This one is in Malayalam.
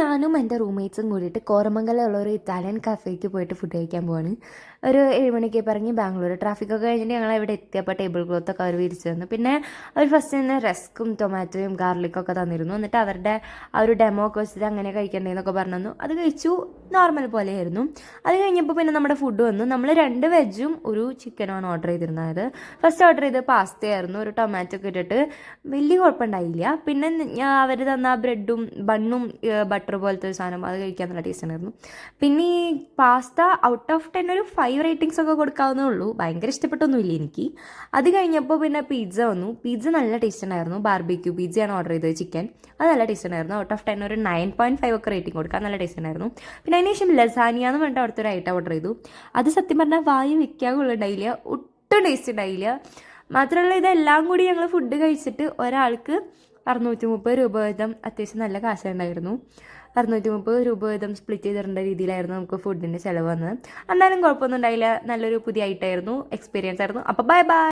ഞാനും എൻ്റെ റൂംമേറ്റ്സും കൂടിയിട്ട് കോരമംഗലമുള്ള ഒരു ഇറ്റാലിയൻ കഫേക്ക് പോയിട്ട് ഫുഡ് കഴിക്കാൻ പോവാണ്. ഒരു 7 മണിക്ക് പറഞ്ഞ് ബാംഗ്ലൂർ ട്രാഫിക്കൊക്കെ കഴിഞ്ഞിട്ട് ഞങ്ങൾ ഇവിടെ എത്തിയപ്പോൾ ടേബിൾ ക്ലോത്തൊക്കെ അവർ വിരിച്ചു തന്നു. പിന്നെ അവർ ഫസ്റ്റ് തന്നെ റസ്ക്കും ടൊമാറ്റോയും ഗാർലിക്കൊക്കെ തന്നിരുന്നു. എന്നിട്ട് അവരുടെ ആ ഒരു ഡെമോ ഒക്കെ വെച്ചിട്ട് അങ്ങനെ കഴിക്കണ്ടേന്നൊക്കെ പറഞ്ഞു തന്നു. അത് കഴിച്ചു, നോർമൽ പോലെയായിരുന്നു. അത് കഴിഞ്ഞപ്പോൾ പിന്നെ നമ്മുടെ ഫുഡ് വന്നു. നമ്മൾ 2 വെജും ഒരു ചിക്കനുമാണ് ഓർഡർ ചെയ്തിരുന്നത്. ഫസ്റ്റ് ഓർഡർ ചെയ്ത് പാസ്തയായിരുന്നു, ഒരു ടൊമാറ്റോ ഒക്കെ ഇട്ടിട്ട് വലിയ കുഴപ്പമുണ്ടായില്ല. പിന്നെ അവർ തന്ന ബ്രെഡും ബണ്ണും ബട്ടർ പോലത്തെ ഒരു സാധനം, അത് കഴിക്കാൻ നല്ല ടേസ്റ്റ് ഉണ്ടായിരുന്നു. പിന്നെ ഈ പാസ്ത ഔട്ട് ഓഫ് 10 ഒരു 5 റേറ്റിംഗ്സ് ഒക്കെ കൊടുക്കാവുന്നേ ഉള്ളൂ. ഭയങ്കര ഇഷ്ടപ്പെട്ടൊന്നുമില്ല എനിക്ക്. അത് കഴിഞ്ഞപ്പോൾ പിന്നെ പിസ്സ വന്നു. പിസ്സ നല്ല ടേസ്റ്റ് ഉണ്ടായിരുന്നു. ബാർബിക്യൂ പിസ്സയാണ് ഓർഡർ ചെയ്തത്, ചിക്കൻ. അത് നല്ല ടേസ്റ്റ് ഉണ്ടായിരുന്നു. ഔട്ട് ഓഫ് 10 ഒരു 9.5 ഒക്കെ റേറ്റിംഗ് കൊടുക്കാം. നല്ല ടേസ്റ്റ് ഉണ്ടായിരുന്നു. പിന്നെ അതിന് ശേഷം ലസാനിയ എന്ന് പറഞ്ഞിട്ട് അവിടുത്തെ ഒരു ഐറ്റം ഓർഡർ ചെയ്തു. അത് സത്യം പറഞ്ഞാൽ വായി വെക്കാനുണ്ടായില്ല, ഒട്ടും ടേസ്റ്റ് ഉണ്ടായില്ല. മാത്രമല്ല ഇതെല്ലാം കൂടി ഞങ്ങൾ ഫുഡ് കഴിച്ചിട്ട് ഒരാൾക്ക് 630 രൂപ വീതം, അത്യാവശ്യം നല്ല കാശുണ്ടായിരുന്നു. 630 രൂപ വീതം സ്പ്ലിറ്റ് ചെയ്തിടേണ്ട രീതിയിലായിരുന്നു നമുക്ക് ഫുഡിൻ്റെ ചിലവ് വന്നത്. എന്നാലും കുഴപ്പമൊന്നും ഉണ്ടായില്ല. നല്ലൊരു പുതിയ ഐറ്റമായിരുന്നു, എക്സ്പീരിയൻസ് ആയിരുന്നു. അപ്പോൾ ബൈ ബൈ.